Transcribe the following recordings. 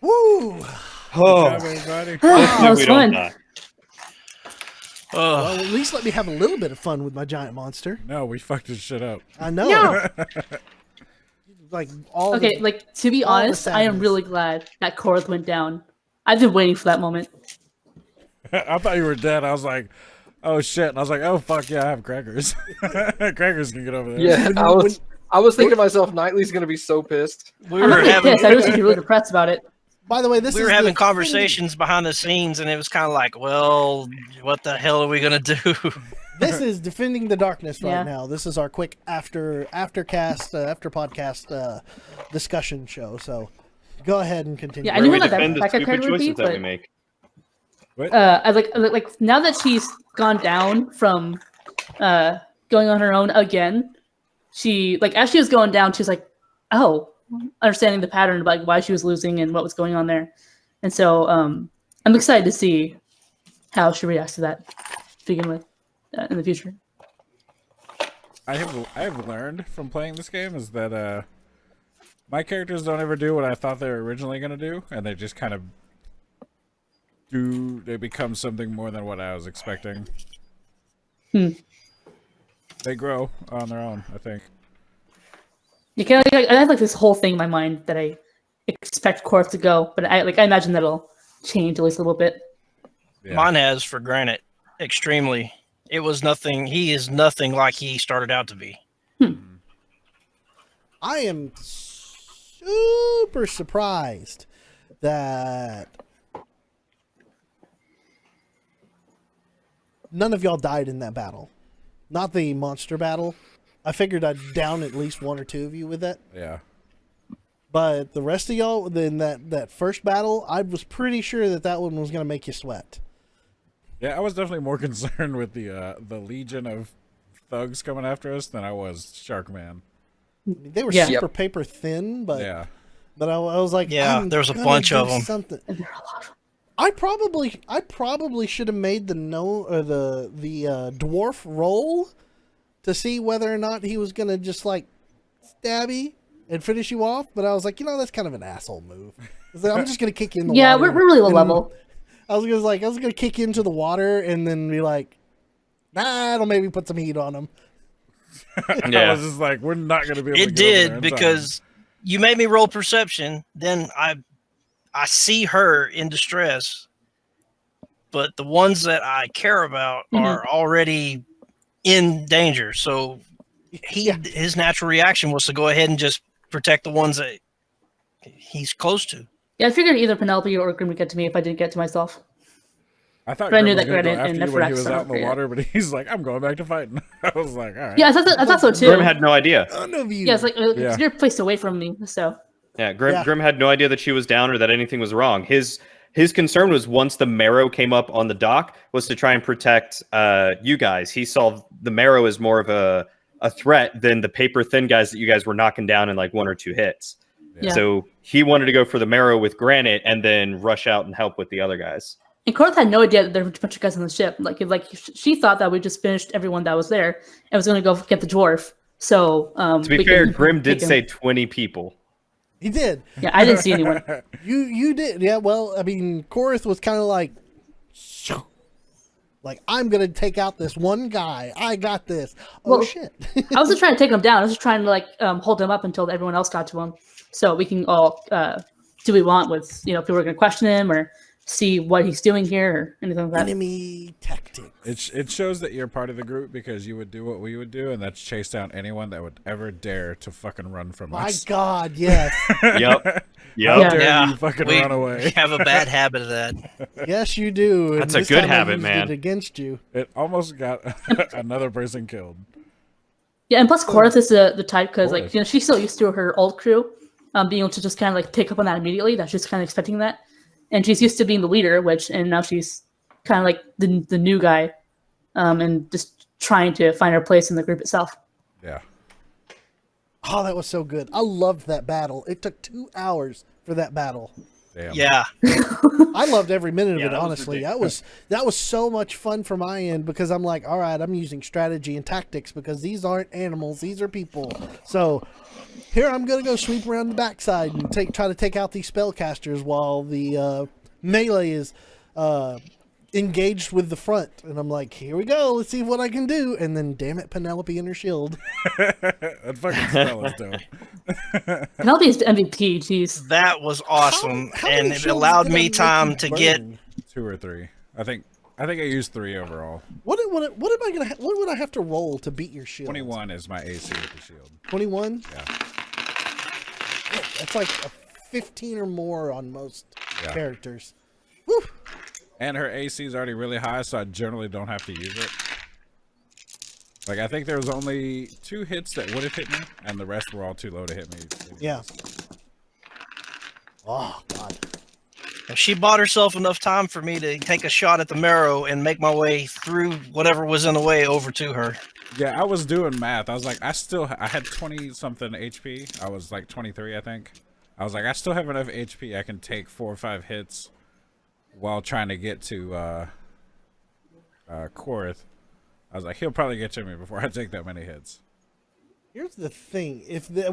Woo! Oh, everybody. That was fun. Well, at least let me have a little bit of fun with my giant monster. No, we fucked this shit up. I know. No. Like all. Okay, the, like to be all the honest, I am sadness. really glad that Korth went down. I've been waiting for that moment. I thought you were dead. I was like, oh shit. And I was like, oh fuck yeah, I have crackers. Crackers can get over there. yeah. I was thinking to myself, Knightley's gonna be so pissed. I'm not really pissed. I was just really depressed about it. By the way, this we is were having the conversations behind the scenes, and it was kind of like, well, what the hell are we gonna do? This is Defending the Darkness right Yeah. now. This is our quick after podcast discussion show. So go ahead and continue. Yeah, I knew we what that defend the Becca card stupid would be, choices that we but make. I like now that she's gone down from going on her own again. She like as she was going down, she was like, oh, understanding the pattern of like why she was losing and what was going on there. And so I'm excited to see how she reacts to that to begin with in the future. I have learned from playing this game is that my characters don't ever do what I thought they were originally gonna do, and they just kind of they become something more than what I was expecting. They grow on their own, I think. You can I have like this whole thing in my mind that I expect Korth to go, but I imagine that'll change at least a little bit. Yeah. Mine has for granted extremely. It was nothing. He is nothing like he started out to be. I am super surprised that none of y'all died in that battle. Not the monster battle. I figured I'd down at least one or two of you with that. Yeah. But the rest of y'all, in that first battle, I was pretty sure that one was going to make you sweat. Yeah, I was definitely more concerned with the legion of thugs coming after us than I was Sharkman. I mean, they were Yeah. super paper thin, but Yeah. but I was like, Yeah, there was a bunch of them. Something. And there are a lot of I probably should have made the dwarf roll to see whether or not he was gonna just like stab you and finish you off. But I was like, that's kind of an asshole move. I was like, I'm just gonna kick you in the yeah, water. we're really low and level. I was gonna kick you into the water and then be like, nah, it'll maybe put some heat on him. I was just like, we're not going to be able to It get over there did in because you made me roll perception. Then I see her in distress, but the ones that I care about are already in danger. So his natural reaction was to go ahead and just protect the ones that he's close to. Yeah, I figured either Penelope or Grim would get to me if I didn't get to myself. I thought But I knew Grim was that gonna Granite go and after you when he Nefertiti was out in the yeah. water, but he's like, I'm going back to fighting. I was like, all right. Yeah, I thought so too. Grim had no idea. None of you. Yeah, it's like Yeah. you're placed away from me, so Yeah, Grim, Yeah. Grim had no idea that she was down or that anything was wrong. His concern was once the Marrow came up on the dock was to try and protect you guys. He saw the Marrow as more of a threat than the paper thin guys that you guys were knocking down in like one or two hits. Yeah. So he wanted to go for the Marrow with Granite and then rush out and help with the other guys. And Korth had no idea that there were a bunch of guys on the ship. She thought that we just finished everyone that was there and was going to go get the dwarf. So To be fair, Grim did say 20 people. He did. Yeah, I didn't see anyone. You did. Yeah. Well, I mean, Korth was kind of like, I'm gonna take out this one guy. I got this. Oh Well, shit. I wasn't trying to take him down. I was just trying to hold him up until everyone else got to him, so we can all do what we want with if people are going to question him or see what he's doing here or anything like that. Enemy tactics. It shows that you're part of the group because you would do what we would do, and that's chase down anyone that would ever dare to fucking run from My us. God, yes. Yep. How Yeah. dare you fucking we run away? have a bad habit of that. Yes, you do. That's And a this good time I habit, used man. It against you. It almost got another person killed. Yeah, and plus Korth is the type because Korth. she's so used to her old crew being able to just kind of pick up on that immediately. That she's kind of expecting that, and she's used to being the leader, and now she's kind of like the new guy, and just trying to find her place in the group itself. Yeah. Oh, that was so good. I loved that battle. It took 2 hours for that battle. Damn. Yeah. I loved every minute of Yeah, it, that was honestly. ridiculous. That was so much fun for my end because I'm like, all right, I'm using strategy and tactics because these aren't animals, these are people. So here I'm gonna go sweep around the backside and try to take out these spellcasters while the melee is engaged with the front. And I'm like, here we go, let's see what I can do. And then damn it, Penelope and her shield. That fucking spell is dope. Penelope's MVP. Jeez. That was awesome, How many and it shields allowed did I me make time you to get. burn? 2 or 3. I think I used 3 overall. What am I gonna? What would I have to roll to beat your shield? 21 is my AC with the shield. 21. Yeah. That's like a 15 or more on most Yeah. characters. Woo. And her AC is already really high, so I generally don't have to use it. Like, I think there was only 2 hits that would have hit me, and the rest were all too low to hit me. Yeah. Oh God. She bought herself enough time for me to take a shot at the marrow and make my way through whatever was in the way over to her. Yeah, I was doing math. I was like, I had 20-something HP. I was like 23, I think. I was like, I still have enough HP. I can take 4 or 5 hits while trying to get to Korth. I was like, he'll probably get to me before I take that many hits. Here's the thing: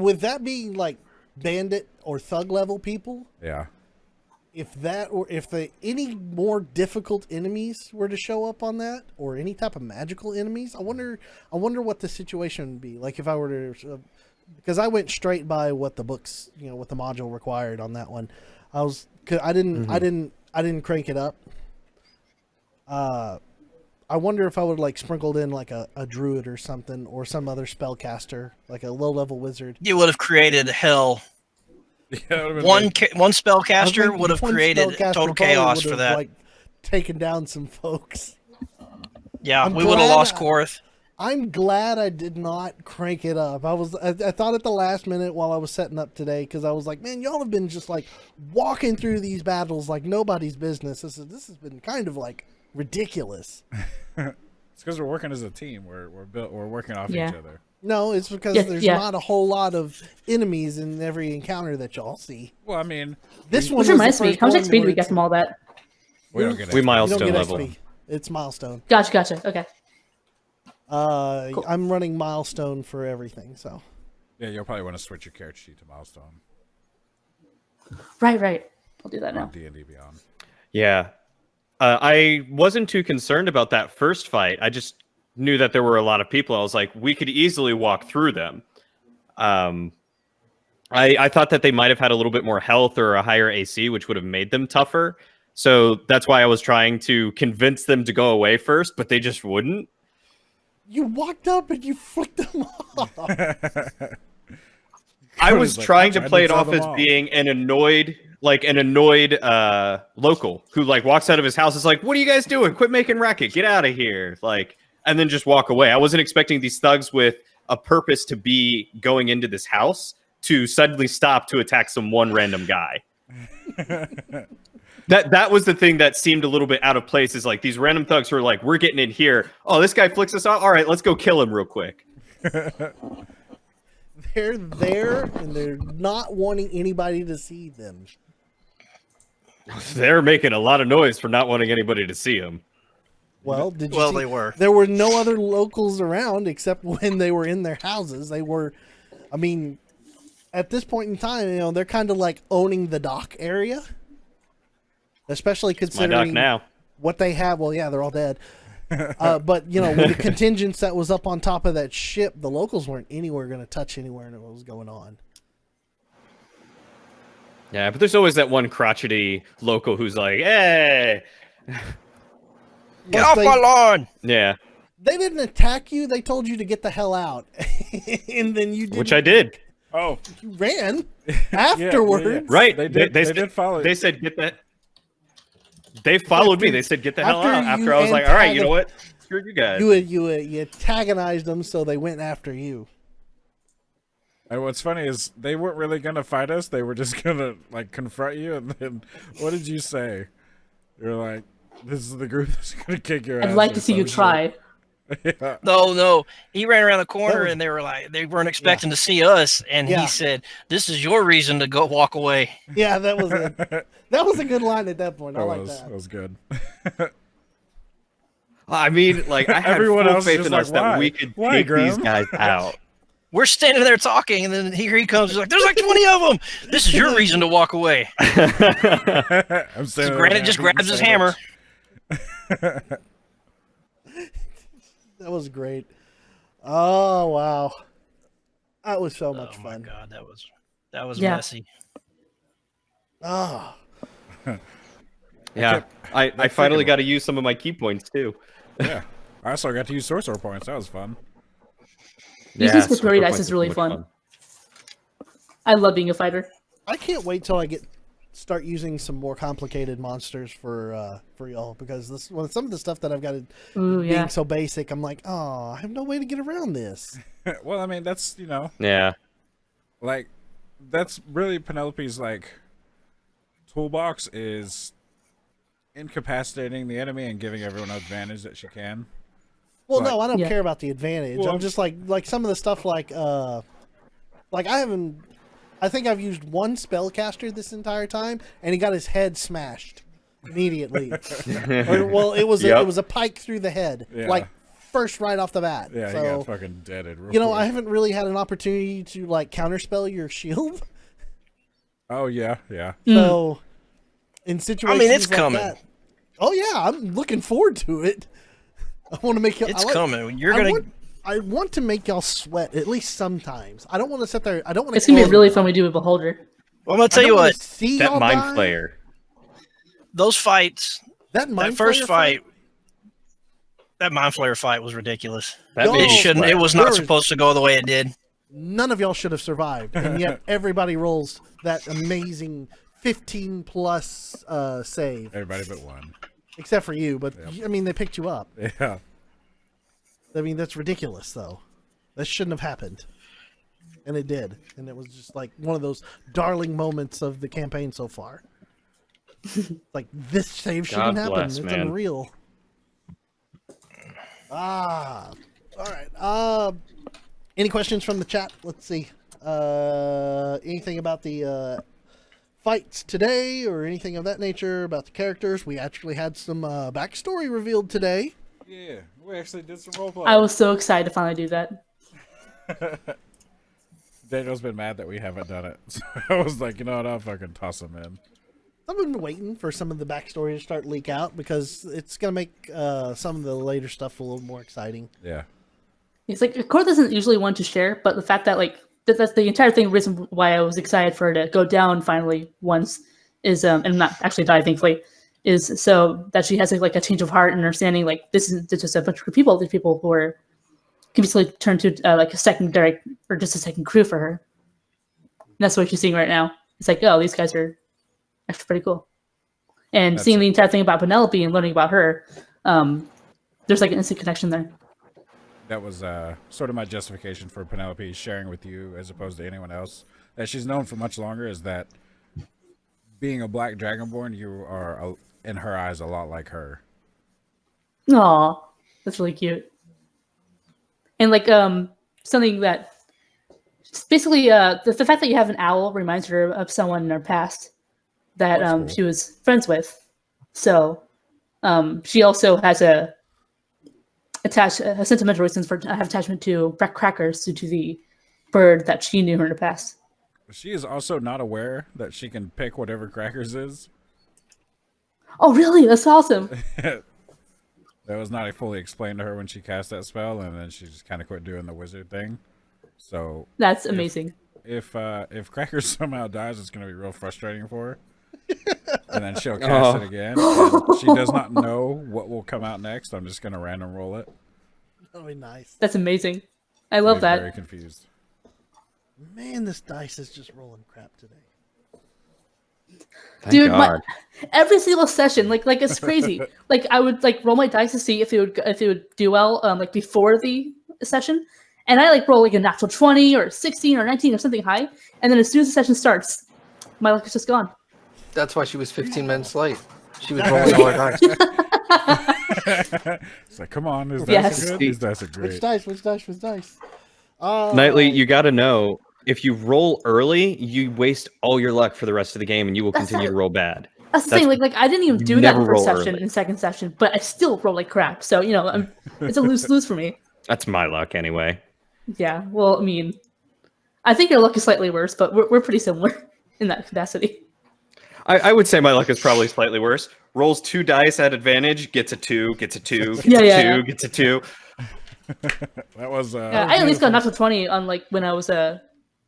with that being like bandit or thug level people, Yeah. if any more difficult enemies were to show up on that, or any type of magical enemies, I wonder what the situation would be like if I were to, because I went straight by what the books, what the module required on that one. I didn't crank it up. I wonder if I would like sprinkled in like a druid or something, or some other spellcaster, like a low level wizard. You would have created hell. Yeah, it would've been One like- one I spellcaster think would have one created spellcaster total probably chaos would for have, that. like, taken down some folks. Yeah, I'm we would have glad lost Korth. I'm glad I did not crank it up. I thought at the last minute while I was setting up today, because I was like, man, y'all have been just like walking through these battles like nobody's business. This has been kind of like ridiculous. It's because we're working as a team. We're working off Yeah. each other. No, it's because there's not a whole lot of enemies in every encounter that y'all see. Well, I mean, This one Which was reminds the me, first how much one XP do where we get from all that? we don't get We XP. you don't milestone get level. XP. It's milestone. Gotcha. Okay. Cool. I'm running milestone for everything, so. Yeah, you'll probably want to switch your character sheet to milestone Right. I'll do that on now. D&D Beyond. Yeah. I wasn't too concerned about that first fight. I just knew that there were a lot of people. I was like, we could easily walk through them. I thought that they might have had a little bit more health or a higher AC, which would have made them tougher. So that's why I was trying to convince them to go away first, but they just wouldn't. You walked up and you flicked them off. I was like, trying I to tried play to it tell off them as all. being an annoyed local who like walks out of his house. Is like, what are you guys doing? Quit making racket. Get out of here. Like, and then just walk away. I wasn't expecting these thugs with a purpose to be going into this house to suddenly stop to attack some one random guy. That was the thing that seemed a little bit out of place. Is like these random thugs who are like, we're getting in here. Oh, this guy flicks us off. All right, let's go kill him real quick. They're there and they're not wanting anybody to see them. They're making a lot of noise for not wanting anybody to see him. Well, did you Well, see? they were. There were no other locals around except when they were in their houses. They were, I mean, at this point in time, they're kind of like owning the dock area. Especially My considering doc now. what they have. Well, yeah, they're all dead. But, with the contingents that was up on top of that ship, the locals weren't anywhere going to touch anywhere and what was going on. Yeah, but there's always that one crotchety local who's like, hey. Get off my lawn! Yeah, They didn't attack you. They told you to get the hell out. And then you did. which I did. Oh, You ran afterwards. Right. They did. They said, did follow. They said, get that. They followed me. After- They said, get the hell after out. you After I was like, all right, you know antagoni- what? Screw you guys. You antagonized them, so they went after you. And what's funny is they weren't really gonna fight us. They were just gonna like confront you. And then, what did you say? You're like, "This is the group that's gonna kick your ass." I'd like or to see you some shit. try. Yeah. No. He ran around the corner and they weren't expecting to see us, and Yeah. he said, "This is your reason to go walk away." Yeah, that was a good line at that point. I like That that. was good. I mean, like I had Everyone full else faith just in like, us that why? we could Why, take these Graham? guys out. We're standing there talking, and then here he comes. He's like, "There's like 20 of them. This is your reason to walk away." I'm So saying Granite just grabs his hammer. That was great. Oh wow, that was so much Oh my fun. god, that was Yeah. messy. Oh, Yeah, I finally got to use some of my key points too. Yeah. I also got to use sorcerer points. That was fun. Using Super Superior Dice points is really much fun. I love being a fighter. I can't wait till I start using some more complicated monsters for y'all, because some of the stuff that I've got Ooh, yeah. being so basic, I'm like, oh, I have no way to get around this. Well, I mean, that's, Yeah. like, that's really Penelope's, like, toolbox is incapacitating the enemy and giving everyone advantage that she can. Well, Like- no, I don't Yeah. care about the advantage. Well, I'm just like some of the stuff like I think I've used one spellcaster this entire time, and he got his head smashed immediately. It was Yep. it was a pike through the head, Yeah. like first right off the bat. Yeah, so, he got fucking deaded. Real you know, quick. I haven't really had an opportunity to like counterspell your shield. Oh, yeah. So, in situations it's like coming. that, oh yeah, I'm looking forward to it. I want to make it. It's coming. You're gonna. I want to make y'all sweat at least sometimes. I don't want to sit there. I don't want to. It's gonna be really fun when we do a Beholder. Well, I'm gonna tell you what. See That y'all mind die. flayer. Those fights. That mind That first flayer fight. That mind flayer fight was ridiculous. That Yo, made It me shouldn't. sweat. It was not There was- supposed to go the way it did. None of y'all should have survived, and yet everybody rolls that amazing 15 plus save, Everybody but one. except for you. But I mean, they picked you up. Yeah. I mean, that's ridiculous, though. That shouldn't have happened, and it did, and it was just like one of those darling moments of the campaign so far. Like, this save shouldn't God happen. bless, It's man. unreal. All right. Any questions from the chat? Let's see. Anything about the fights today, or anything of that nature about the characters? We actually had some backstory revealed today. Yeah, we actually did some roleplay. I was so excited to finally do that. Daniel's been mad that we haven't done it. So I was like, you know what, I'll fucking toss him in. I've been waiting for some of the backstory to start leak out, because it's gonna make some of the later stuff a little more exciting. Yeah. It's like Cora doesn't usually want to share, but the fact that that's the entire thing reason why I was excited for her to go down finally once is and not actually die thankfully, is so that she has like a change of heart and understanding like this is just a bunch of people, these people who are can be easily turned to like a secondary or just a second crew for her. And that's what she's seeing right now. It's like, oh, these guys are actually pretty cool. And That's seeing it. the entire thing about Penelope and learning about her, there's like an instant connection there. That was sort of my justification for Penelope sharing with you as opposed to anyone else. That she's known for much longer is that being a black dragonborn, you are, in her eyes, a lot like her. Aw, that's really cute. And like something that basically the fact that you have an owl reminds her of someone in her past that That's cool. she was friends with. So she also has a sentimental reasons for have attachment to crackers due to the bird that she knew in the past. She is also not aware that she can pick whatever crackers is. Oh, really? That's awesome. That was not fully explained to her when she cast that spell, and then she just kind of quit doing the wizard thing. So That's amazing. if Crackers somehow dies, it's going to be real frustrating for her. And then she'll cast it again. And she does not know what will come out next. I'm just going to random roll it. That'll be nice. That's amazing. I love She's that. Very confused. Man, this dice is just rolling crap today. Thank Dude, God. every single session, like it's crazy. Like I would like roll my dice to see if it would do well, like before the session, and I like roll like a natural 20 or 16 or 19 or something high, and then as soon as the session starts, my luck is just gone. That's why she was 15 minutes late. She was rolling all her dice. It's like, come on, these Yes. dice are good. These dice are Which great. dice? Which dice? Which dice? Nightly, you got to know if you roll early, you waste all your luck for the rest of the game, and you will continue to roll bad. That's the thing. Like I didn't even do that never in first roll session early. and second session, but I still roll like crap. So it's a lose for me. That's my luck anyway. Yeah. Well, I mean, I think your luck is slightly worse, but we're pretty similar in that capacity. I would say my luck is probably slightly worse. Rolls 2 dice at advantage, gets a 2, gets a 2, gets a 2, gets a 2. That was. Yeah, I at least got natural 20 on like when I was during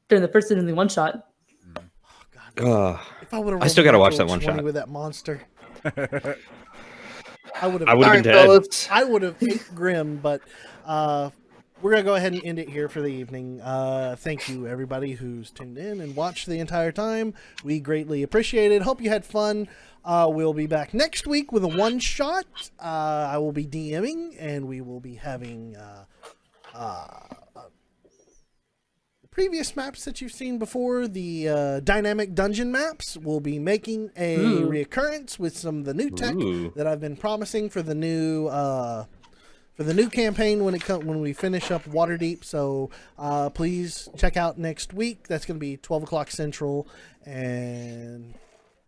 the first and the one shot. If I would have, I still gotta watch that one shot with that monster. I would have. I would have been dead. Fellas. I would have ate Grim, but we're gonna go ahead and end it here for the evening. Thank you everybody who's tuned in and watched the entire time. We greatly appreciate it. Hope you had fun. We'll be back next week with a one shot. I will be DMing, and we will be having previous maps that you've seen before, the dynamic dungeon maps. We'll be making a reoccurrence with some of the new tech that I've been promising for the new campaign when we finish up Waterdeep. So please check out next week. That's going to be 12 o'clock Central. And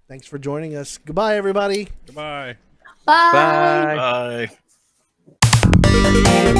thanks for joining us. Goodbye, everybody. Goodbye. Bye. Bye.